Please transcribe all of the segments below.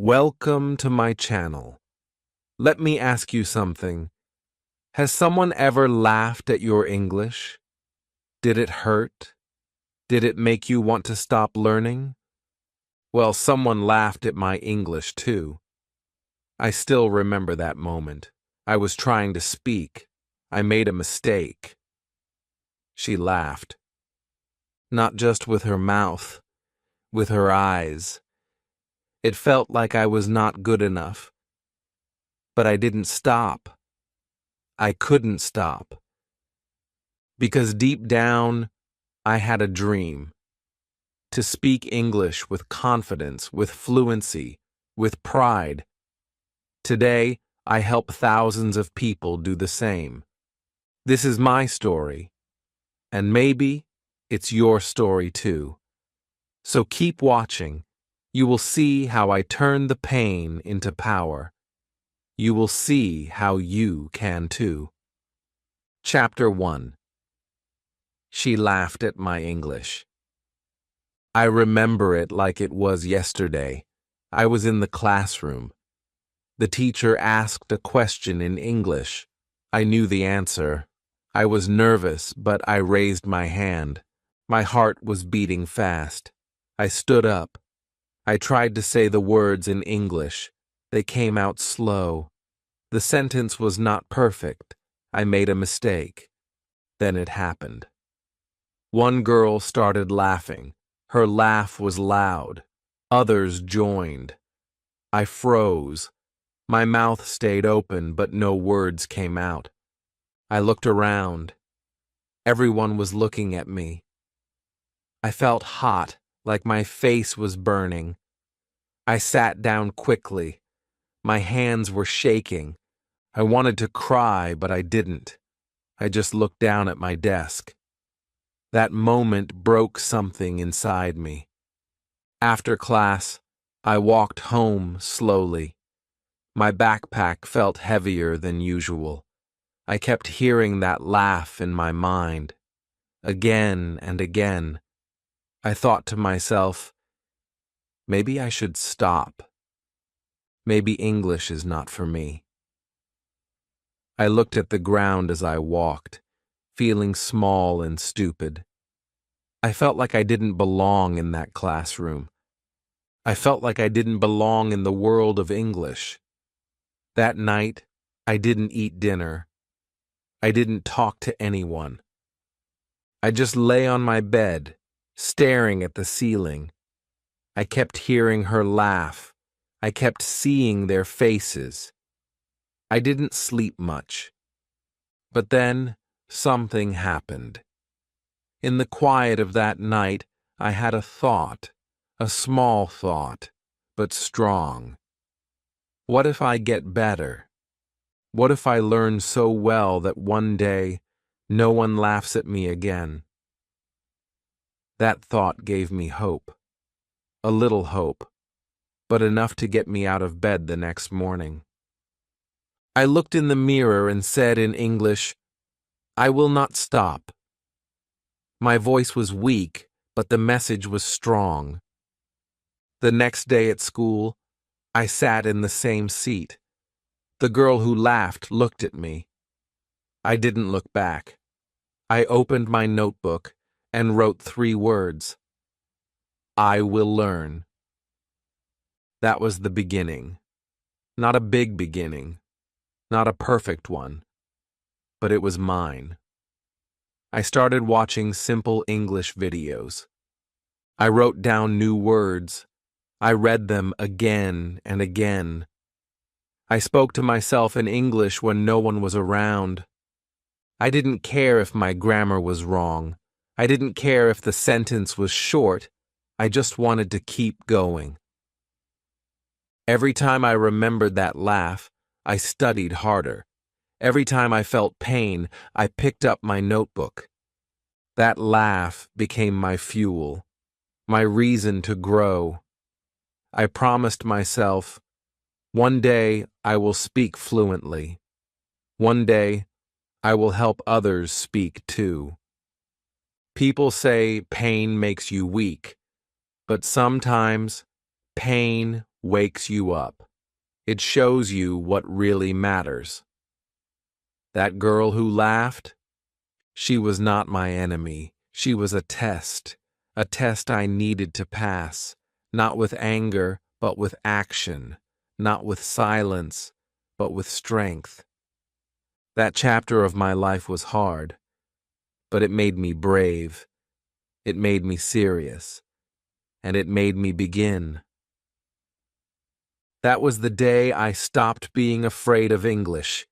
Welcome to my channel. Let me ask you something. Has someone ever laughed at your English? Did it hurt? Did it make you want to stop learning? Well, someone laughed at my English too. I still remember that moment. I was trying to speak. I made a mistake. She laughed. Not just with her mouth, with her eyes. It felt like I was not good enough. But I didn't stop. I couldn't stop. Because deep down, I had a dream. To speak English with confidence, with fluency, with pride. Today, I help thousands of people do the same. This is my story. And maybe it's your story too. So keep watching. You will see how I turn the pain into power. You will see how you can too. Chapter 1. She laughed at my English. I remember it like it was yesterday. I was in the classroom. The teacher asked a question in English. I knew the answer. I was nervous, but I raised my hand. My heart was beating fast. I stood up. I tried to say the words in English. They came out slow. The sentence was not perfect. I made a mistake. Then it happened. One girl started laughing. Her laugh was loud. Others joined. I froze. My mouth stayed open, but no words came out. I looked around. Everyone was looking at me. I felt hot, like my face was burning. I sat down quickly. My hands were shaking. I wanted to cry, but I didn't. I just looked down at my desk. That moment broke something inside me. After class, I walked home slowly. My backpack felt heavier than usual. I kept hearing that laugh in my mind. Again and again. I thought to myself, maybe I should stop. Maybe English is not for me. I looked at the ground as I walked, feeling small and stupid. I felt like I didn't belong in that classroom. I felt like I didn't belong in the world of English. That night, I didn't eat dinner. I didn't talk to anyone. I just lay on my bed, staring at the ceiling. I kept hearing her laugh. I kept seeing their faces. I didn't sleep much. But then, something happened. In the quiet of that night, I had a thought, a small thought, but strong. What if I get better? What if I learn so well that one day no one laughs at me again? That thought gave me hope. A little hope, but enough to get me out of bed the next morning. I looked in the mirror and said in English, "I will not stop." My voice was weak, but the message was strong. The next day at school, I sat in the same seat. The girl who laughed looked at me. I didn't look back. I opened my notebook and wrote 3 words. I will learn. That was the beginning. Not a big beginning. Not a perfect one. But it was mine. I started watching simple English videos. I wrote down new words. I read them again and again. I spoke to myself in English when no one was around. I didn't care if my grammar was wrong. I didn't care if the sentence was short. I just wanted to keep going. Every time I remembered that laugh, I studied harder. Every time I felt pain, I picked up my notebook. That laugh became my fuel, my reason to grow. I promised myself, one day I will speak fluently. One day I will help others speak too. People say pain makes you weak, but sometimes pain wakes you up. It shows you what really matters. That girl who laughed? She was not my enemy. She was a test I needed to pass, not with anger, but with action, not with silence, but with strength. That chapter of my life was hard, but it made me brave. It made me serious, and it made me begin. That was the day I stopped being afraid of English.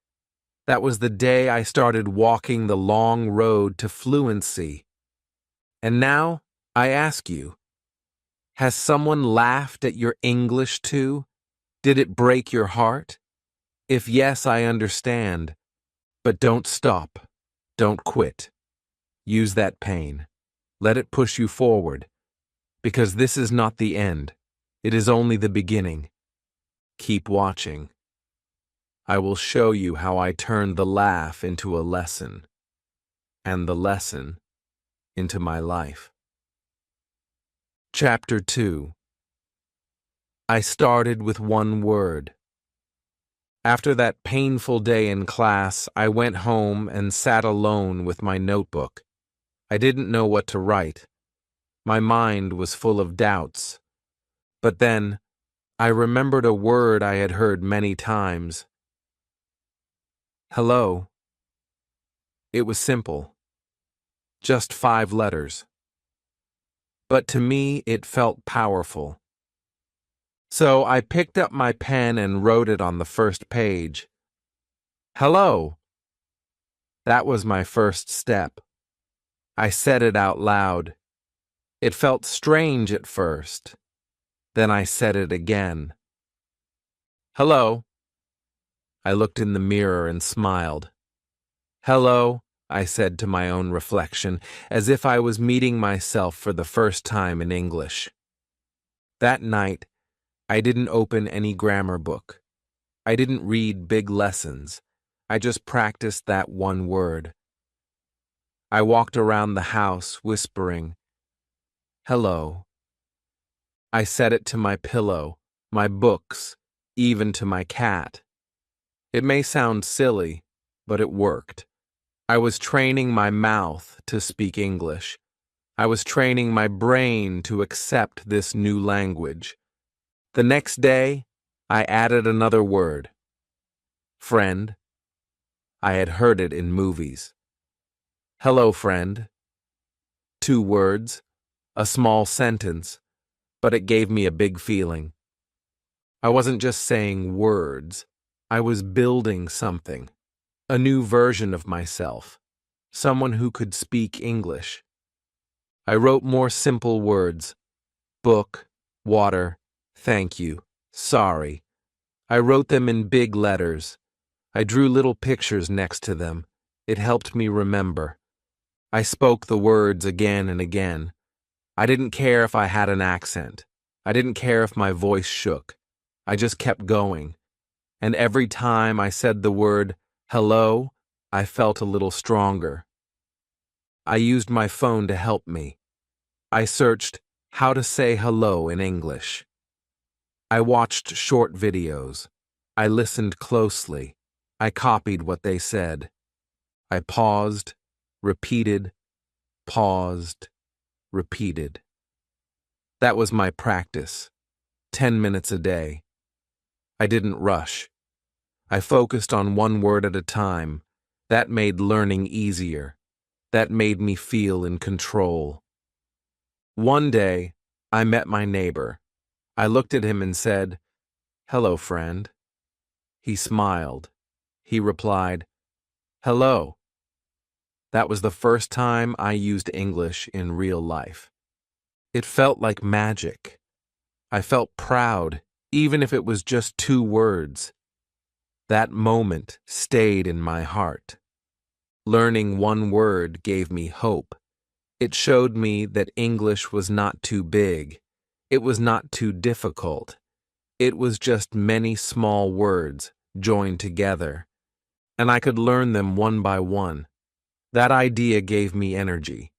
That was the day I started walking the long road to fluency. And now, I ask you, has someone laughed at your English too? Did it break your heart? If yes, I understand. But don't stop. Don't quit. Use that pain. Let it push you forward. Because this is not the end. It is only the beginning. Keep watching. I will show you how I turned the laugh into a lesson, and the lesson into my life. Chapter 2. I started with one word. After that painful day in class, I went home and sat alone with my notebook. I didn't know what to write. My mind was full of doubts. But then, I remembered a word I had heard many times. Hello. It was simple. Just 5 letters. But to me, it felt powerful. So I picked up my pen and wrote it on the first page. Hello. That was my first step. I said it out loud. It felt strange at first. Then I said it again. Hello. I looked in the mirror and smiled. Hello, I said to my own reflection, as if I was meeting myself for the first time in English. That night, I didn't open any grammar book. I didn't read big lessons. I just practiced that one word. I walked around the house whispering, hello. I said it to my pillow, my books, even to my cat. It may sound silly, but it worked. I was training my mouth to speak English. I was training my brain to accept this new language. The next day, I added another word. Friend. I had heard it in movies. Hello, friend. 2 words, a small sentence, but it gave me a big feeling. I wasn't just saying words. I was building something. A new version of myself. Someone who could speak English. I wrote more simple words. Book, water, thank you, sorry. I wrote them in big letters. I drew little pictures next to them. It helped me remember. I spoke the words again and again. I didn't care if I had an accent. I didn't care if my voice shook. I just kept going. And every time I said the word hello, I felt a little stronger. I used my phone to help me. I searched how to say hello in English. I watched short videos. I listened closely. I copied what they said. I paused, repeated, paused, repeated. That was my practice. 10 minutes a day. I didn't rush. I focused on one word at a time. That made learning easier. That made me feel in control. One day, I met my neighbor. I looked at him and said, "Hello, friend." He smiled. He replied, "Hello." That was the first time I used English in real life. It felt like magic. I felt proud, even if it was just 2 words. That moment stayed in my heart. Learning one word gave me hope. It showed me that English was not too big. It was not too difficult. It was just many small words joined together, and I could learn them one by one. That idea gave me energy.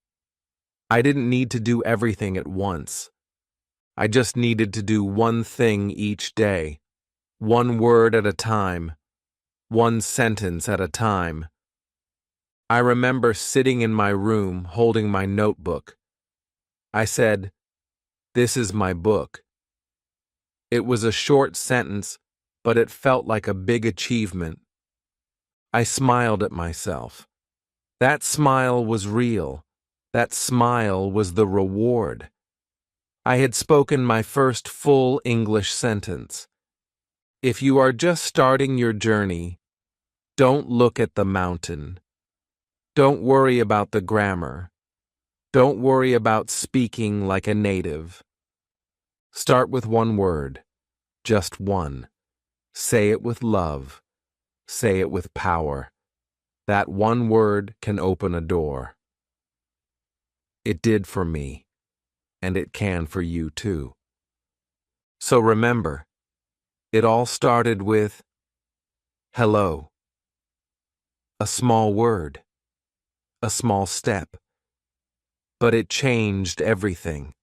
I didn't need to do everything at once. I just needed to do one thing each day, one word at a time, one sentence at a time. I remember sitting in my room holding my notebook. I said, "This is my book." It was a short sentence, but it felt like a big achievement. I smiled at myself. That smile was real. That smile was the reward. I had spoken my first full English sentence. If you are just starting your journey, don't look at the mountain. Don't worry about the grammar. Don't worry about speaking like a native. Start with one word, just one. Say it with love. Say it with power. That one word can open a door. It did for me, and it can for you too. So remember, it all started with hello. A small word, a small step, but it changed everything.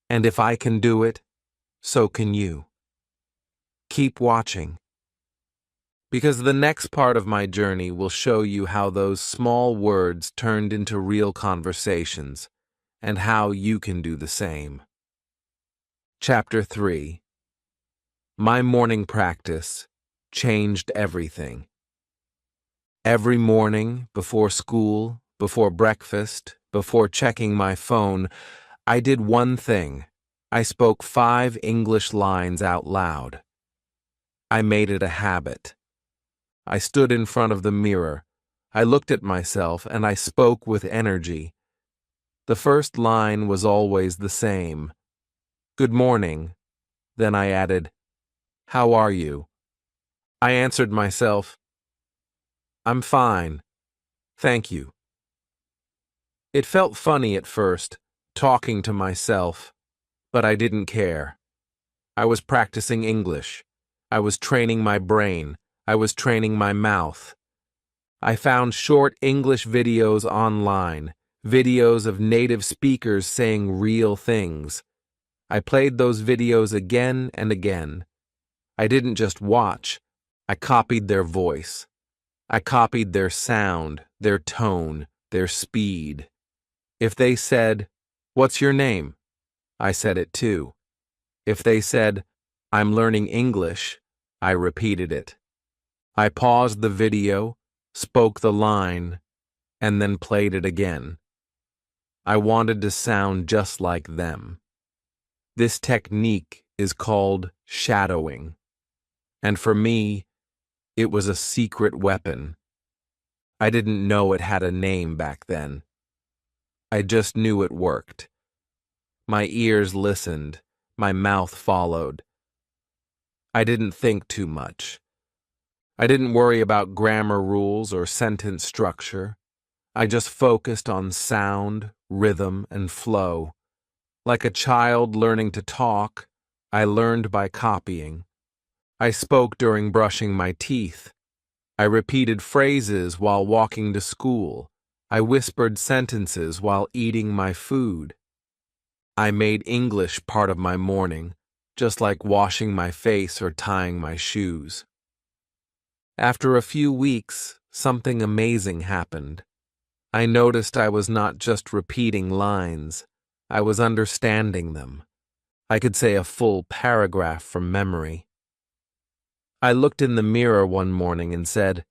And if I can do it, so can you. Keep watching, because the next part of my journey will show you how those small words turned into real conversations, and how you can do the same. Chapter 3. My morning practice changed everything. Every morning, before school, before breakfast, before checking my phone, I did one thing. I spoke 5 English lines out loud. I made it a habit. I stood in front of the mirror. I looked at myself and I spoke with energy. The first line was always the same. Good morning. Then I added, how are you? I answered myself, I'm fine. Thank you. It felt funny at first, talking to myself, but I didn't care. I was practicing English. I was training my brain. I was training my mouth. I found short English videos online, videos of native speakers saying real things. I played those videos again and again. I didn't just watch. I copied their voice. I copied their sound, their tone, their speed. If they said, "What's your name?" I said it too. If they said, "I'm learning English," I repeated it. I paused the video, spoke the line, and then played it again. I wanted to sound just like them. This technique is called shadowing, and for me, it was a secret weapon. I didn't know it had a name back then. I just knew it worked. My ears listened, my mouth followed. I didn't think too much. I didn't worry about grammar rules or sentence structure. I just focused on sound, rhythm, and flow. Like a child learning to talk, I learned by copying. I spoke during brushing my teeth. I repeated phrases while walking to school. I whispered sentences while eating my food. I made English part of my morning, just like washing my face or tying my shoes. After a few weeks, something amazing happened. I noticed I was not just repeating lines, I was understanding them. I could say a full paragraph from memory. I looked in the mirror one morning and said,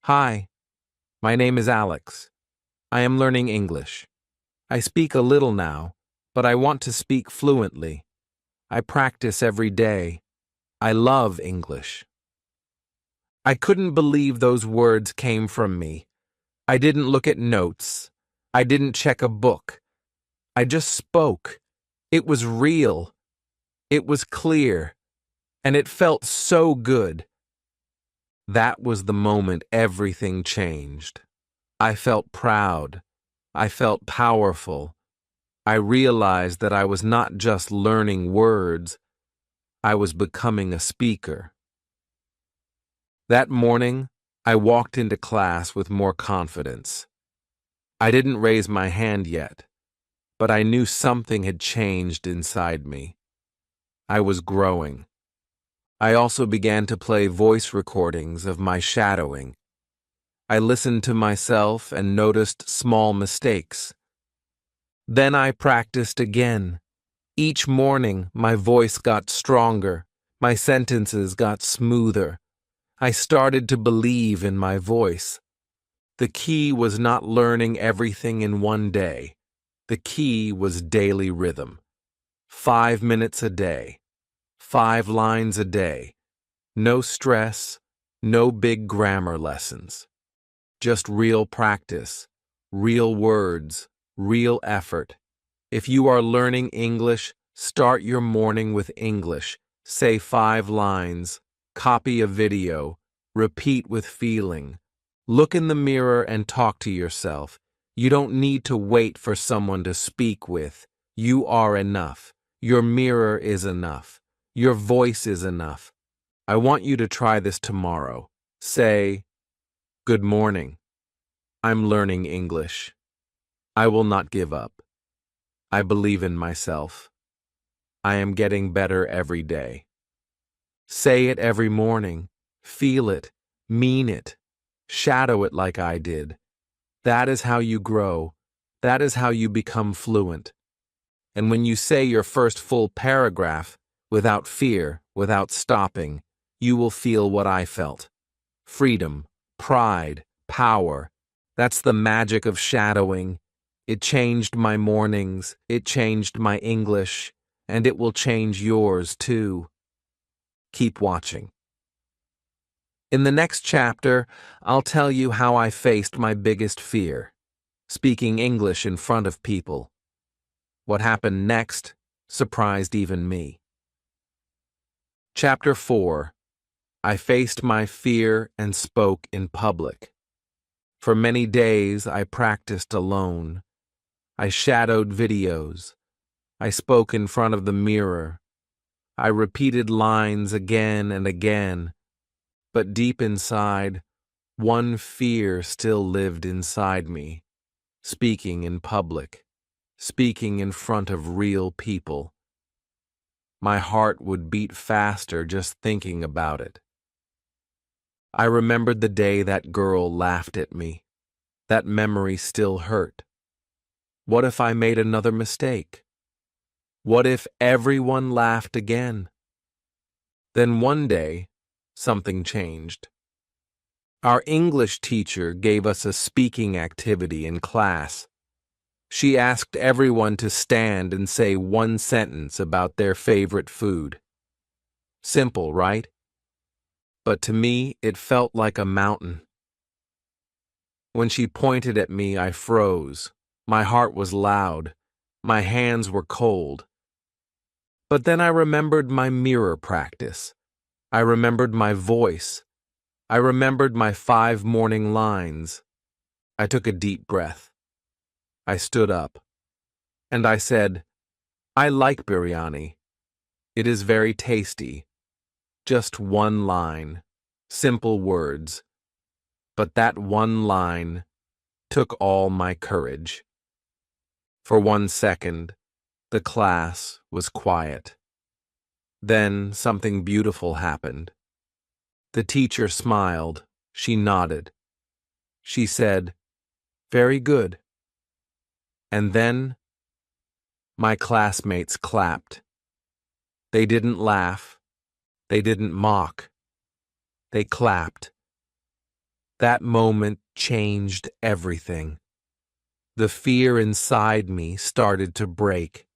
"Hi, my name is Alex. I am learning English. I speak a little now, but I want to speak fluently. I practice every day. I love English." I couldn't believe those words came from me. I didn't look at notes. I didn't check a book. I just spoke. It was real. It was clear. And it felt so good. That was the moment everything changed. I felt proud. I felt powerful. I realized that I was not just learning words, I was becoming a speaker. That morning, I walked into class with more confidence. I didn't raise my hand yet, but I knew something had changed inside me. I was growing. I also began to play voice recordings of my shadowing. I listened to myself and noticed small mistakes. Then I practiced again. Each morning, my voice got stronger. My sentences got smoother. I started to believe in my voice. The key was not learning everything in one day. The key was daily rhythm. 5 minutes a day. 5 lines a day. No stress, no big grammar lessons. Just real practice, real words, real effort. If you are learning English, start your morning with English. Say 5 lines, copy a video, repeat with feeling. Look in the mirror and talk to yourself. You don't need to wait for someone to speak with. You are enough. Your mirror is enough. Your voice is enough. I want you to try this tomorrow. Say, "Good morning. I'm learning English. I will not give up. I believe in myself. I am getting better every day." Say it every morning. Feel it. Mean it. Shadow it like I did. That is how you grow. That is how you become fluent. And when you say your first full paragraph, without fear, without stopping, you will feel what I felt. Freedom, pride, power. That's the magic of shadowing. It changed my mornings, it changed my English, and it will change yours too. Keep watching. In the next chapter, I'll tell you how I faced my biggest fear, speaking English in front of people. What happened next surprised even me. Chapter 4. I faced my fear and spoke in public. For many days, I practiced alone. I shadowed videos. I spoke in front of the mirror. I repeated lines again and again. But deep inside, one fear still lived inside me. Speaking in public. Speaking in front of real people. My heart would beat faster just thinking about it. I remembered the day that girl laughed at me. That memory still hurt. What if I made another mistake? What if everyone laughed again? Then one day, something changed. Our English teacher gave us a speaking activity in class. She asked everyone to stand and say one sentence about their favorite food. Simple, right? But to me, it felt like a mountain. When she pointed at me, I froze. My heart was loud. My hands were cold. But then I remembered my mirror practice. I remembered my voice. I remembered my 5 morning lines. I took a deep breath. I stood up. And I said, "I like biryani. It is very tasty." Just one line. Simple words. But that one line took all my courage. For 1 second, the class was quiet. Then something beautiful happened. The teacher smiled. She nodded. She said, "Very good." And then my classmates clapped. They didn't laugh. They didn't mock. They clapped. That moment changed everything. The fear inside me started to break.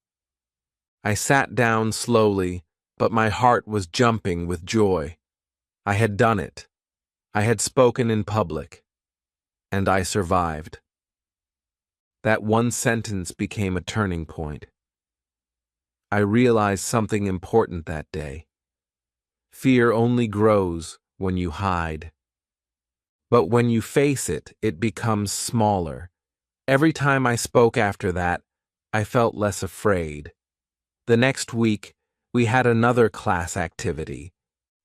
I sat down slowly, but my heart was jumping with joy. I had done it. I had spoken in public. And I survived. That one sentence became a turning point. I realized something important that day. Fear only grows when you hide. But when you face it, it becomes smaller. Every time I spoke after that, I felt less afraid. The next week, we had another class activity.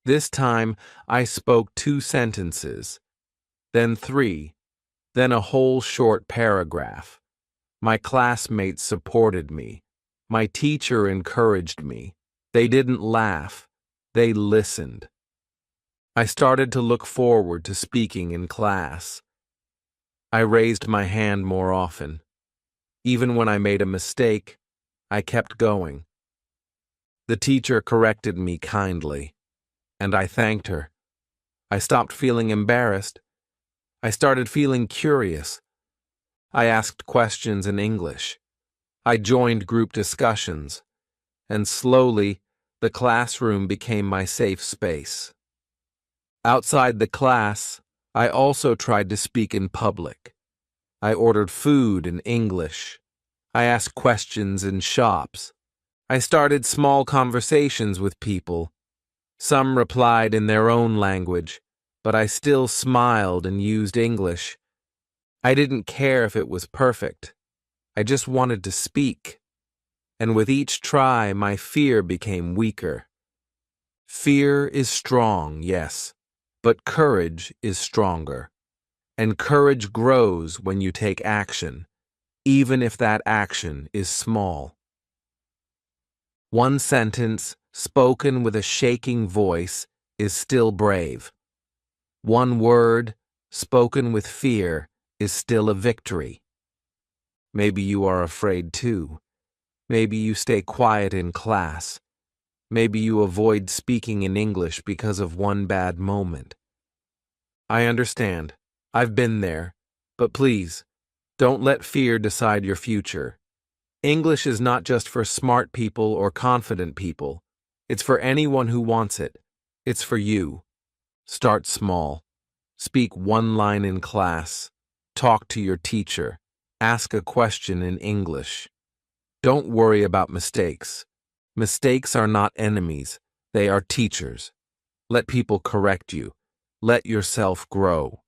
This time, I spoke 2 sentences, then 3, then a whole short paragraph. My classmates supported me. My teacher encouraged me. They didn't laugh. They listened. I started to look forward to speaking in class. I raised my hand more often. Even when I made a mistake, I kept going. The teacher corrected me kindly, and I thanked her. I stopped feeling embarrassed. I started feeling curious. I asked questions in English. I joined group discussions, and slowly, the classroom became my safe space. Outside the class, I also tried to speak in public. I ordered food in English. I asked questions in shops. I started small conversations with people. Some replied in their own language, but I still smiled and used English. I didn't care if it was perfect. I just wanted to speak. And with each try, my fear became weaker. Fear is strong, yes, but courage is stronger. And courage grows when you take action, even if that action is small. One sentence, spoken with a shaking voice, is still brave. One word, spoken with fear, is still a victory. Maybe you are afraid too. Maybe you stay quiet in class. Maybe you avoid speaking in English because of one bad moment. I understand. I've been there. But please, don't let fear decide your future. English is not just for smart people or confident people. It's for anyone who wants it. It's for you. Start small. Speak one line in class. Talk to your teacher. Ask a question in English. Don't worry about mistakes. Mistakes are not enemies. They are teachers. Let people correct you. Let yourself grow.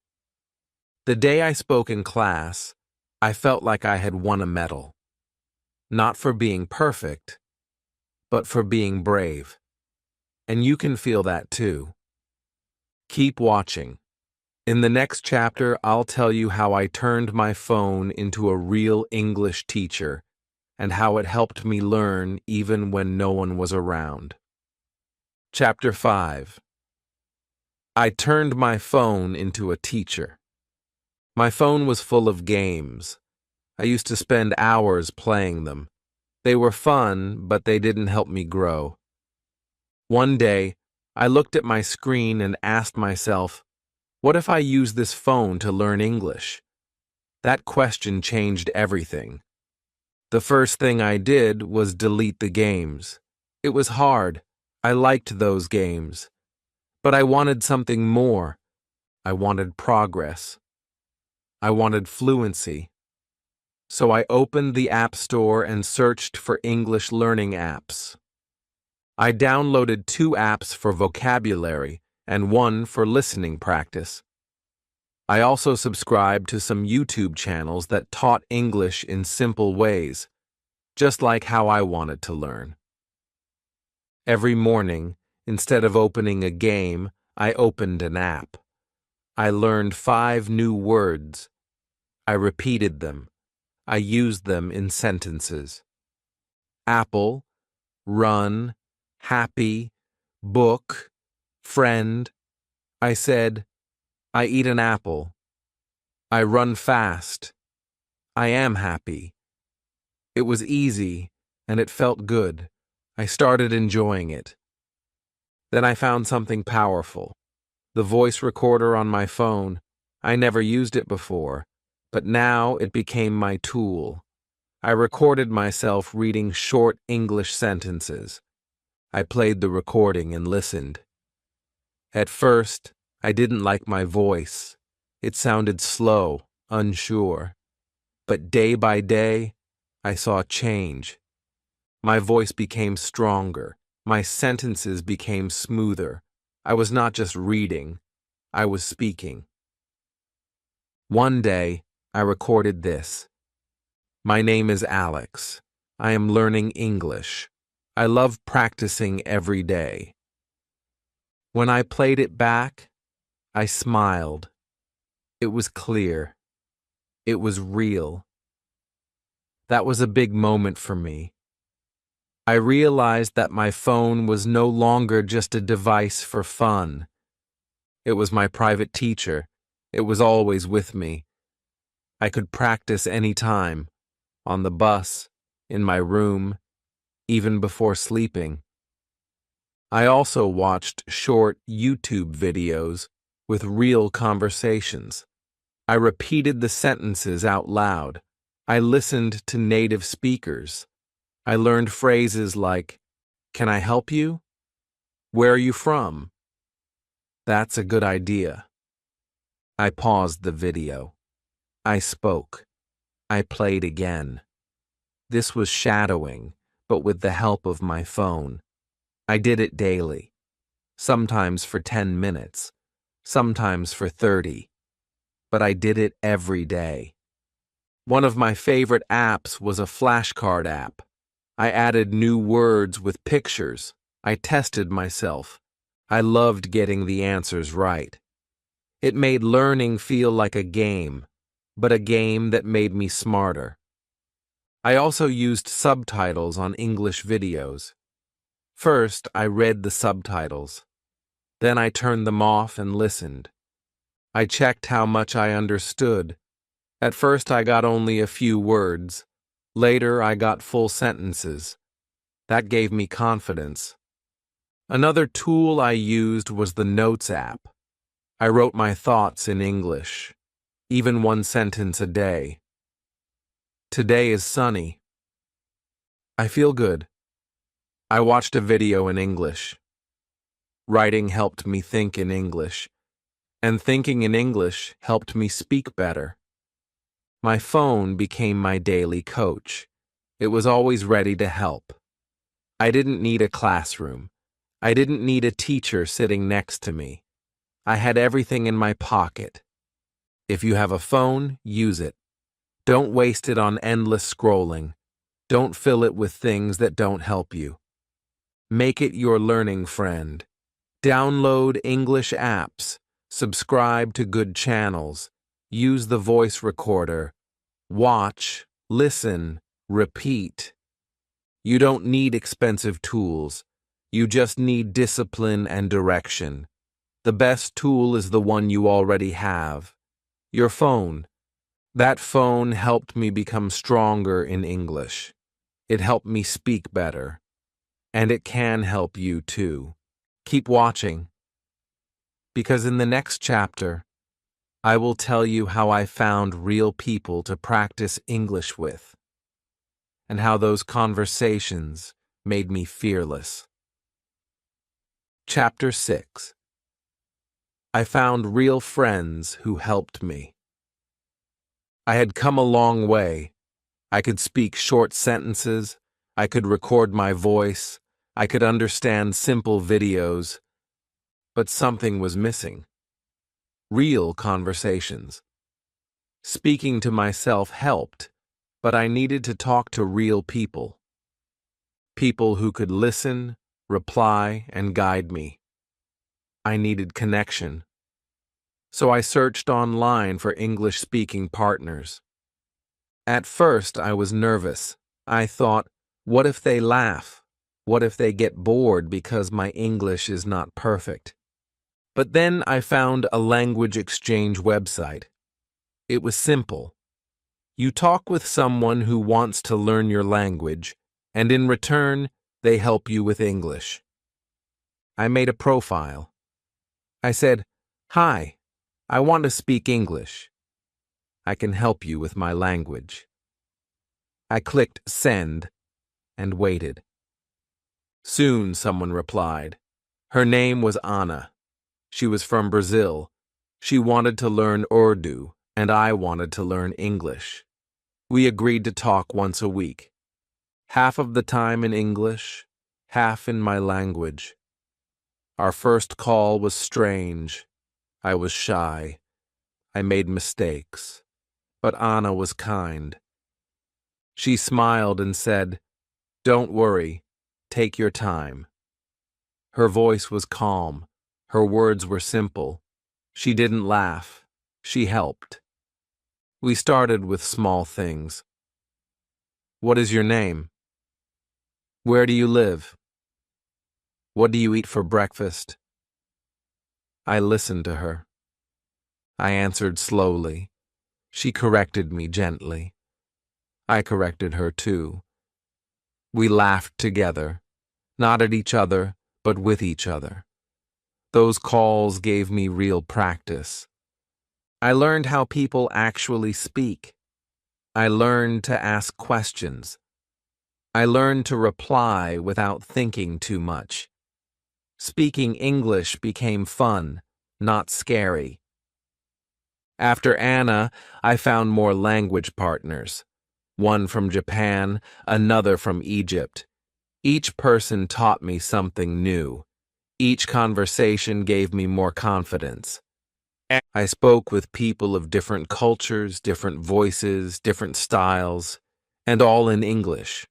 The day I spoke in class, I felt like I had won a medal. Not for being perfect, but for being brave. And you can feel that too. Keep watching. In the next chapter, I'll tell you how I turned my phone into a real English teacher and how it helped me learn even when no one was around. Chapter 5. I turned my phone into a teacher. My phone was full of games. I used to spend hours playing them. They were fun, but they didn't help me grow. One day, I looked at my screen and asked myself, what if I use this phone to learn English? That question changed everything. The first thing I did was delete the games. It was hard. I liked those games. But I wanted something more. I wanted progress. I wanted fluency. So I opened the App Store and searched for English learning apps. I downloaded 2 apps for vocabulary and 1 for listening practice. I also subscribed to some YouTube channels that taught English in simple ways, just like how I wanted to learn. Every morning, instead of opening a game, I opened an app. I learned 5 new words. I repeated them. I used them in sentences. Apple, run, happy, book, friend. I said, I eat an apple. I run fast. I am happy. It was easy, and it felt good. I started enjoying it. Then I found something powerful. The voice recorder on my phone. I never used it before, but now it became my tool. I recorded myself reading short English sentences. I played the recording and listened. At first, I didn't like my voice. It sounded slow, unsure. But day by day, I saw change. My voice became stronger. My sentences became smoother. I was not just reading, I was speaking. One day, I recorded this. My name is Alex. I am learning English. I love practicing every day. When I played it back, I smiled. It was clear. It was real. That was a big moment for me. I realized that my phone was no longer just a device for fun. It was my private teacher. It was always with me. I could practice any time, on the bus, in my room, even before sleeping. I also watched short YouTube videos with real conversations. I repeated the sentences out loud. I listened to native speakers. I learned phrases like, "Can I help you? Where are you from? That's a good idea." I paused the video. I spoke. I played again. This was shadowing, but with the help of my phone. I did it daily, sometimes for 10 minutes, sometimes for 30, but I did it every day. One of my favorite apps was a flashcard app. I added new words with pictures. I tested myself. I loved getting the answers right. It made learning feel like a game, but a game that made me smarter. I also used subtitles on English videos. First, I read the subtitles. Then I turned them off and listened. I checked how much I understood. At first, I got only a few words. Later, I got full sentences. That gave me confidence. Another tool I used was the Notes app. I wrote my thoughts in English, even one sentence a day. Today is sunny. I feel good. I watched a video in English. Writing helped me think in English, and thinking in English helped me speak better. My phone became my daily coach. It was always ready to help. I didn't need a classroom. I didn't need a teacher sitting next to me. I had everything in my pocket. If you have a phone, use it. Don't waste it on endless scrolling. Don't fill it with things that don't help you. Make it your learning friend. Download English apps. Subscribe to good channels. Use the voice recorder. Watch, listen, repeat. You don't need expensive tools. You just need discipline and direction. The best tool is the one you already have. Your phone. That phone helped me become stronger in English. It helped me speak better. And it can help you too. Keep watching. Because in the next chapter, I will tell you how I found real people to practice English with, and how those conversations made me fearless. Chapter 6. I found real friends who helped me. I had come a long way. I could speak short sentences. I could record my voice. I could understand simple videos. But something was missing. Real conversations. Speaking to myself helped, but I needed to talk to real people. People who could listen, reply, and guide me. I needed connection. So I searched online for English-speaking partners. At first, I was nervous. I thought, what if they laugh? What if they get bored because my English is not perfect? But then I found a language exchange website. It was simple. You talk with someone who wants to learn your language, and in return, they help you with English. I made a profile. I said, "Hi, I want to speak English. I can help you with my language." I clicked send and waited. Soon someone replied. Her name was Anna. She was from Brazil. She wanted to learn Urdu, and I wanted to learn English. We agreed to talk once a week. Half of the time in English, half in my language. Our first call was strange. I was shy. I made mistakes. But Anna was kind. She smiled and said, "Don't worry. Take your time." Her voice was calm. Her words were simple. She didn't laugh. She helped. We started with small things. What is your name? Where do you live? What do you eat for breakfast? I listened to her. I answered slowly. She corrected me gently. I corrected her too. We laughed together, not at each other, but with each other. Those calls gave me real practice. I learned how people actually speak. I learned to ask questions. I learned to reply without thinking too much. Speaking English became fun, not scary. After Anna, I found more language partners. One from Japan, another from Egypt. Each person taught me something new. Each conversation gave me more confidence. I spoke with people of different cultures, different voices, different styles, and all in English.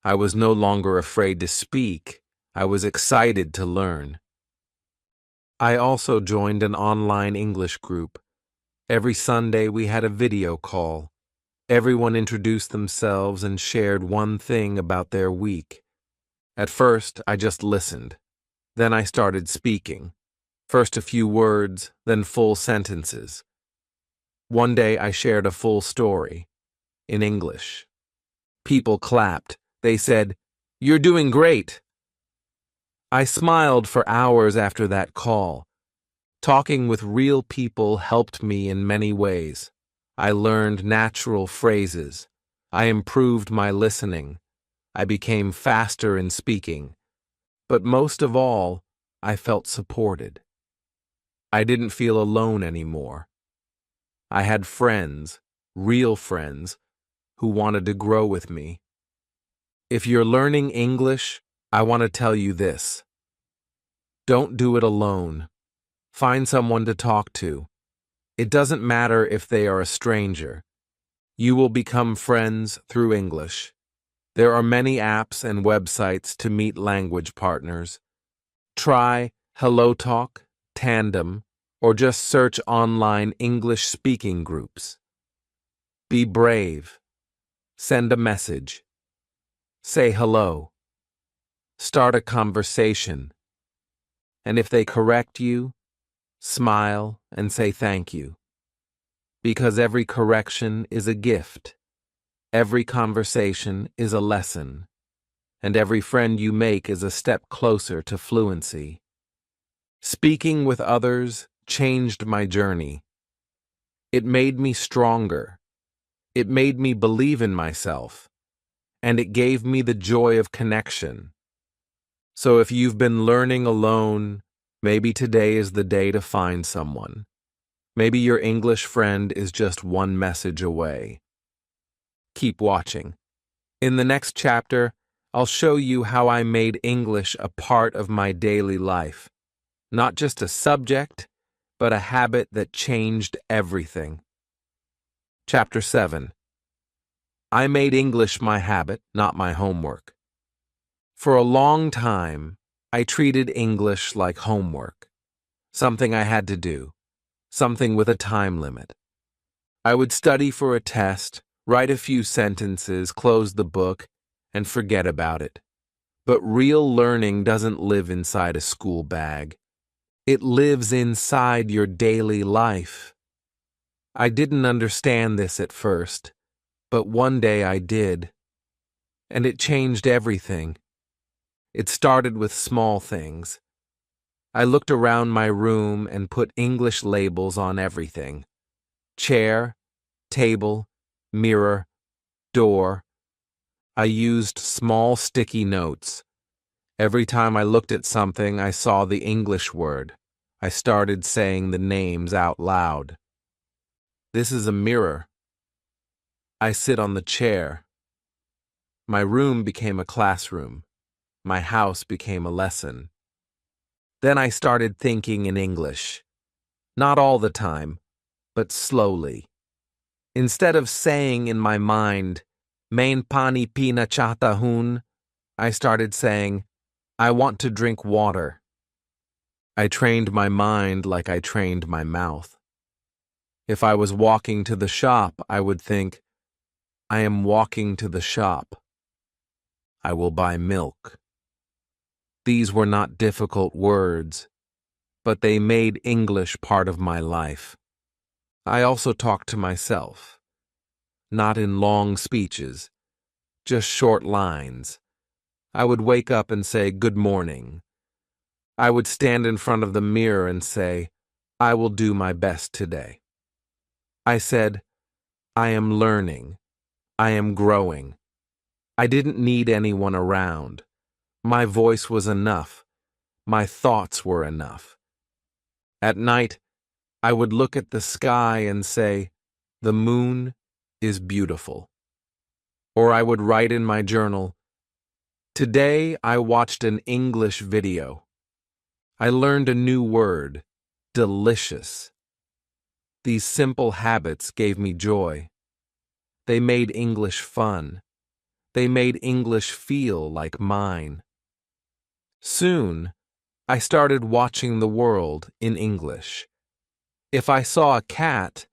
I was no longer afraid to speak. I was excited to learn. I also joined an online English group. Every Sunday we had a video call. Everyone introduced themselves and shared one thing about their week. At first, I just listened. Then I started speaking. First a few words, then full sentences. One day I shared a full story, in English. People clapped. They said, "You're doing great." I smiled for hours after that call. Talking with real people helped me in many ways. I learned natural phrases. I improved my listening. I became faster in speaking. But most of all, I felt supported. I didn't feel alone anymore. I had friends, real friends, who wanted to grow with me. If you're learning English, I want to tell you this. Don't do it alone. Find someone to talk to. It doesn't matter if they are a stranger. You will become friends through English. There are many apps and websites to meet language partners. Try HelloTalk, Tandem, or just search online English speaking groups. Be brave. Send a message. Say hello. Start a conversation. And if they correct you, smile and say thank you. Because every correction is a gift. Every conversation is a lesson. And every friend you make is a step closer to fluency. Speaking with others changed my journey. It made me stronger. It made me believe in myself. And it gave me the joy of connection. So if you've been learning alone, maybe today is the day to find someone. Maybe your English friend is just one message away. Keep watching. In the next chapter, I'll show you how I made English a part of my daily life. Not just a subject, but a habit that changed everything. Chapter 7. I made English my habit, not my homework. For a long time, I treated English like homework. Something I had to do. Something with a time limit. I would study for a test, write a few sentences, close the book, and forget about it. But real learning doesn't live inside a school bag. It lives inside your daily life. I didn't understand this at first, but one day I did. And it changed everything. It started with small things. I looked around my room and put English labels on everything. Chair, table, mirror, door. I used small sticky notes. Every time I looked at something, I saw the English word. I started saying the names out loud. This is a mirror. I sit on the chair. My room became a classroom. My house became a lesson. Then I started thinking in English. Not all the time, but slowly. Instead of saying in my mind, "Main pani pina chahta hoon," I started saying, "I want to drink water." I trained my mind like I trained my mouth. If I was walking to the shop, I would think, I am walking to the shop. I will buy milk. These were not difficult words, but they made English part of my life. I also talked to myself, not in long speeches, just short lines. I would wake up and say, "Good morning." I would stand in front of the mirror and say, "I will do my best today." I said, "I am learning. I am growing." I didn't need anyone around. My voice was enough. My thoughts were enough. At night, I would look at the sky and say, "The moon is beautiful." Or I would write in my journal, "Today I watched an English video. I learned a new word, delicious." These simple habits gave me joy. They made English fun. They made English feel like mine. Soon, I started watching the world in English. If I saw a cat,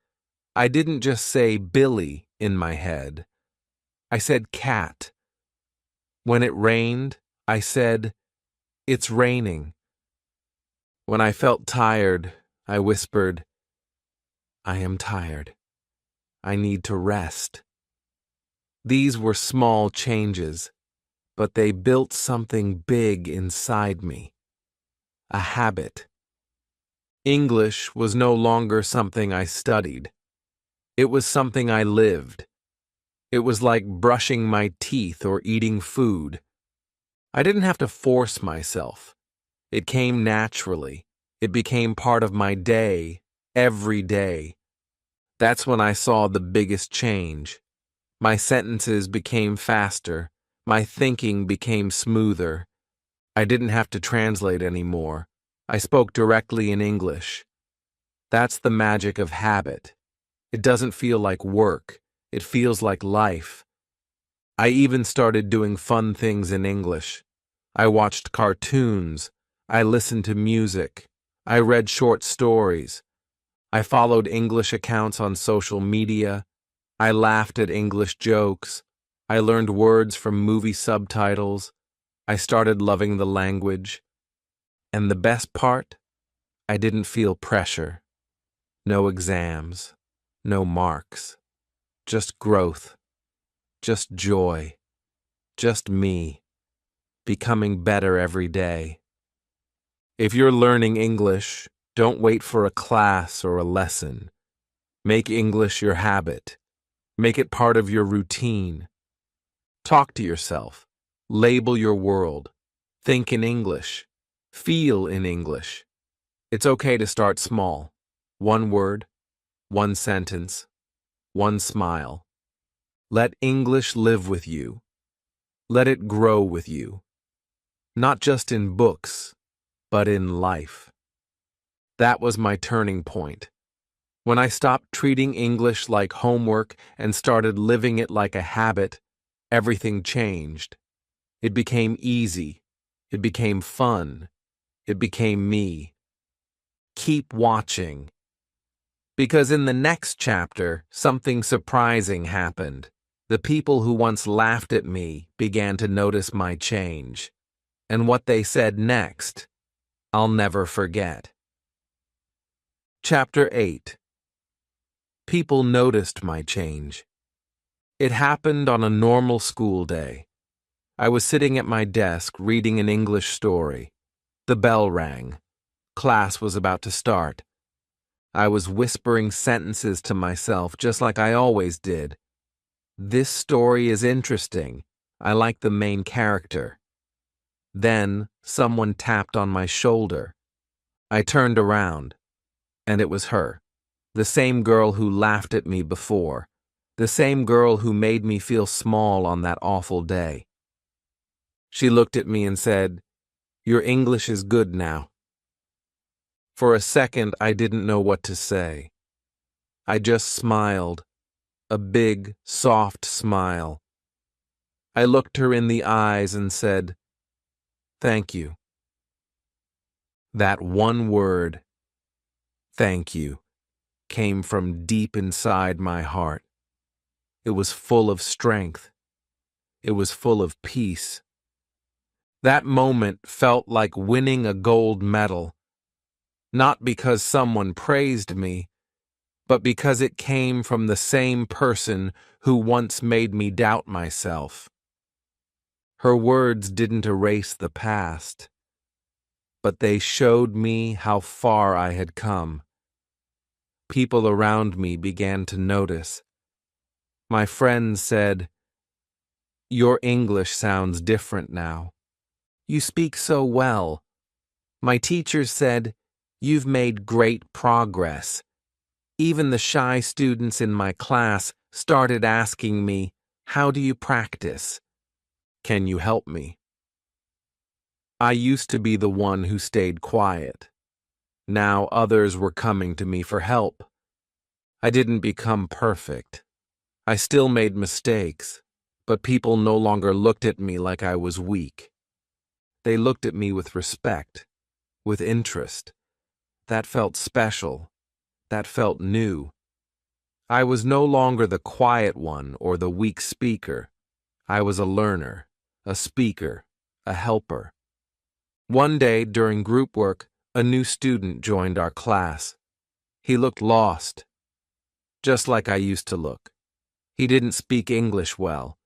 I didn't just say Billy in my head. I said cat. When it rained, I said, "It's raining." When I felt tired, I whispered, "I am tired. I need to rest." These were small changes, but they built something big inside me. A habit. English was no longer something I studied. It was something I lived. It was like brushing my teeth or eating food. I didn't have to force myself. It came naturally. It became part of my day, every day. That's when I saw the biggest change. My sentences became faster. My thinking became smoother. I didn't have to translate anymore. I spoke directly in English. That's the magic of habit. It doesn't feel like work. It feels like life. I even started doing fun things in English. I watched cartoons. I listened to music. I read short stories. I followed English accounts on social media. I laughed at English jokes. I learned words from movie subtitles. I started loving the language. And the best part? I didn't feel pressure. No exams. No marks. Just growth. Just joy. Just me. Becoming better every day. If you're learning English, don't wait for a class or a lesson. Make English your habit. Make it part of your routine. Talk to yourself. Label your world. Think in English. Feel in English. It's okay to start small. One word, one sentence, one smile. Let English live with you. Let it grow with you. Not just in books, but in life. That was my turning point. When I stopped treating English like homework and started living it like a habit, everything changed. It became easy. It became fun. It became me. Keep watching. Because in the next chapter, something surprising happened. The people who once laughed at me began to notice my change. And what they said next, I'll never forget. Chapter 8. People noticed my change. It happened on a normal school day. I was sitting at my desk reading an English story. The bell rang. Class was about to start. I was whispering sentences to myself just like I always did. This story is interesting. I like the main character. Then someone tapped on my shoulder. I turned around, and it was her. The same girl who laughed at me before. The same girl who made me feel small on that awful day. She looked at me and said, "Your English is good now." For a second, I didn't know what to say. I just smiled, a big, soft smile. I looked her in the eyes and said, "Thank you." That one word, "thank you," came from deep inside my heart. It was full of strength. It was full of peace. That moment felt like winning a gold medal, not because someone praised me, but because it came from the same person who once made me doubt myself. Her words didn't erase the past, but they showed me how far I had come. People around me began to notice. My friends said, "Your English sounds different now. You speak so well." My teachers said, "You've made great progress." Even the shy students in my class started asking me, "How do you practice? Can you help me?" I used to be the one who stayed quiet. Now others were coming to me for help. I didn't become perfect. I still made mistakes, but people no longer looked at me like I was weak. They looked at me with respect, with interest. That felt special. That felt new. I was no longer the quiet one or the weak speaker. I was a learner, a speaker, a helper. One day during group work, a new student joined our class. He looked lost, just like I used to look. He didn't speak English well.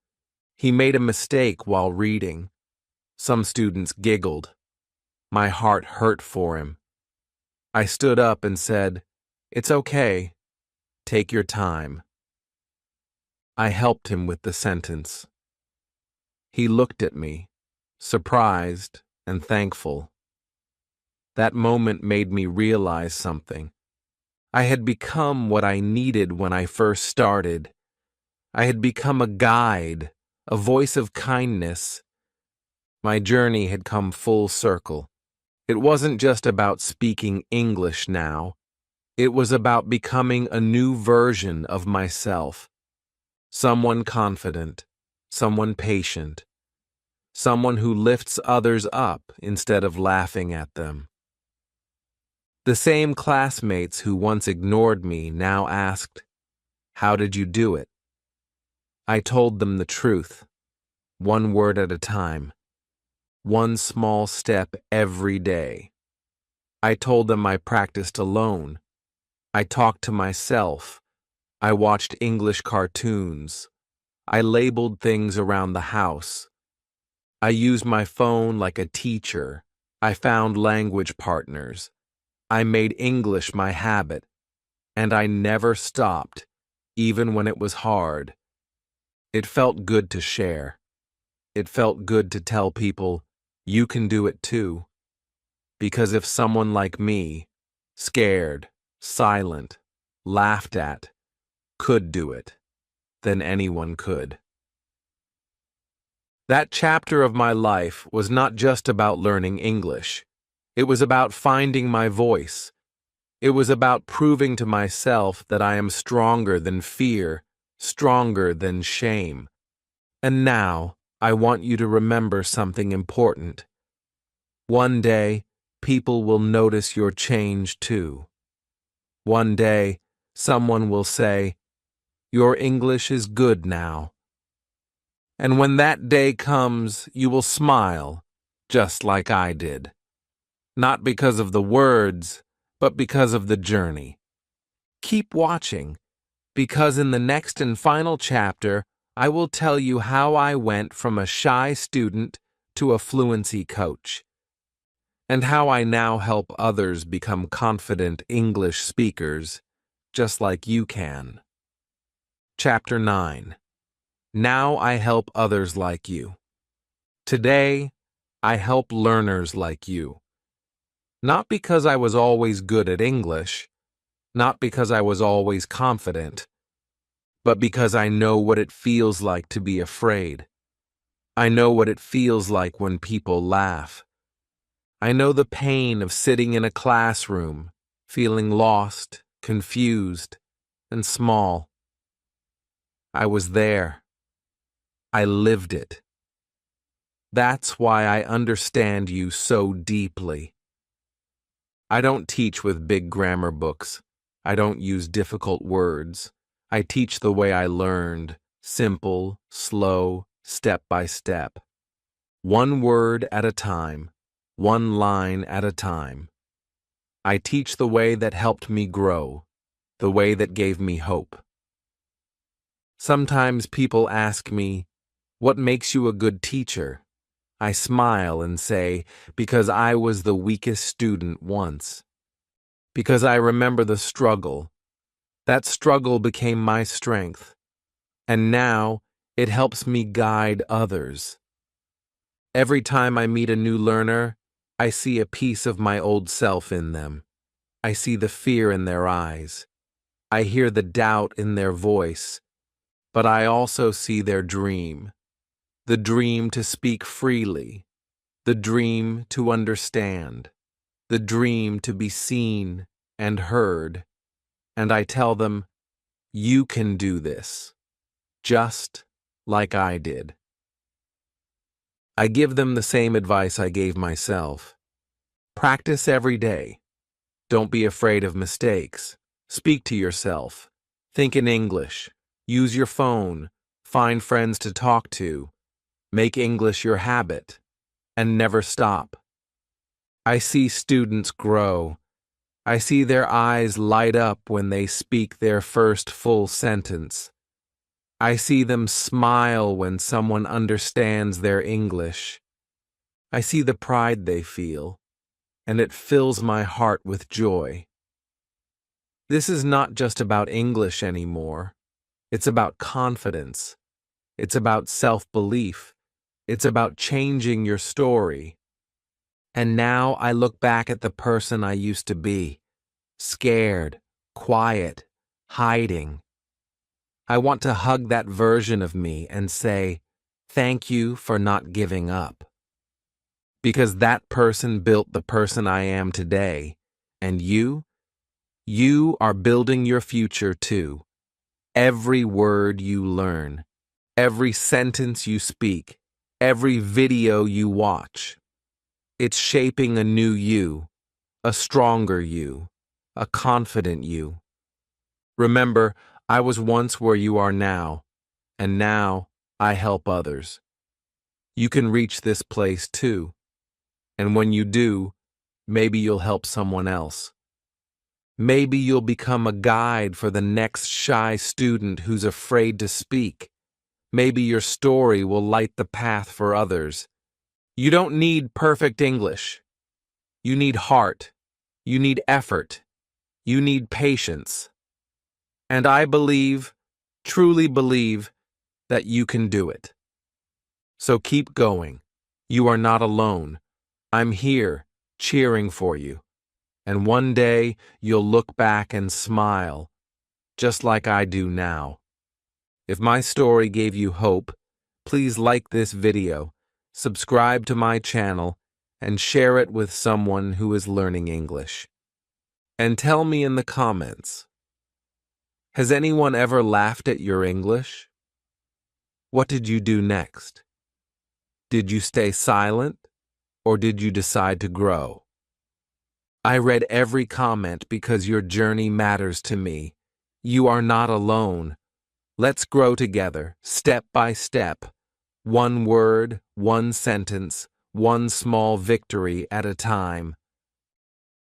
He made a mistake while reading. Some students giggled. My heart hurt for him. I stood up and said, "It's okay. Take your time." I helped him with the sentence. He looked at me, surprised and thankful. That moment made me realize something. I had become what I needed when I first started. I had become a guide, a voice of kindness. My journey had come full circle. It wasn't just about speaking English now. It was about becoming a new version of myself. Someone confident, someone patient, someone who lifts others up instead of laughing at them. The same classmates who once ignored me now asked, "How did you do it?" I told them the truth, one word at a time, one small step every day. I told them I practiced alone. I talked to myself. I watched English cartoons. I labeled things around the house. I used my phone like a teacher. I found language partners. I made English my habit. And I never stopped, even when it was hard. It felt good to share. It felt good to tell people, "You can do it too." Because if someone like me, scared, silent, laughed at, could do it, then anyone could. That chapter of my life was not just about learning English. It was about finding my voice. It was about proving to myself that I am stronger than fear, stronger than shame. And now, I want you to remember something important. One day, people will notice your change too. One day, someone will say, "Your English is good now." And when that day comes, you will smile, just like I did. Not because of the words, but because of the journey. Keep watching, because in the next and final chapter, I will tell you how I went from a shy student to a fluency coach, and how I now help others become confident English speakers, just like you can. Chapter 9. Now I help others like you. Today, I help learners like you. Not because I was always good at English, not because I was always confident, but because I know what it feels like to be afraid. I know what it feels like when people laugh. I know the pain of sitting in a classroom, feeling lost, confused, and small. I was there. I lived it. That's why I understand you so deeply. I don't teach with big grammar books. I don't use difficult words. I teach the way I learned, Simple, slow, step by step. One word at a time, one line at a time. I teach the way that helped me grow, the way that gave me hope. Sometimes people ask me, "What makes you a good teacher?" I smile and say, "Because I was the weakest student once. Because I remember the struggle. That struggle became my strength. And now it helps me guide others. Every time I meet a new learner, I see a piece of my old self in them. I see the fear in their eyes. I hear the doubt in their voice. But I also see their dream. The dream to speak freely. The dream to understand. The dream to be seen and heard. And I tell them, you can do this, just like I did. I give them the same advice I gave myself. Practice every day. Don't be afraid of mistakes. Speak to yourself. Think in English. Use your phone. Find friends to talk to. Make English your habit. And never stop. I see students grow. I see their eyes light up when they speak their first full sentence. I see them smile when someone understands their English. I see the pride they feel, and it fills my heart with joy. This is not just about English anymore. It's about confidence. It's about self-belief. It's about changing your story. And now I look back at the person I used to be, scared, quiet, hiding. I want to hug that version of me and say, thank you for not giving up. Because that person built the person I am today, and you are building your future too. Every word you learn, every sentence you speak, every video you watch, it's shaping a new you, a stronger you, a confident you. Remember, I was once where you are now, and now I help others. You can reach this place too, and when you do, maybe you'll help someone else. Maybe you'll become a guide for the next shy student who's afraid to speak. Maybe your story will light the path for others. You don't need perfect English. You need heart. You need effort. You need patience. And I believe, truly believe, that you can do it. So keep going. You are not alone. I'm here, cheering for you. And one day, you'll look back and smile, just like I do now. If my story gave you hope, please like this video, subscribe to my channel, and share it with someone who is learning English. And tell me in the comments, has anyone ever laughed at your English? What did you do next? Did you stay silent, or did you decide to grow? I read every comment because your journey matters to me. You are not alone. Let's grow together, step by step. One word, one sentence, one small victory at a time.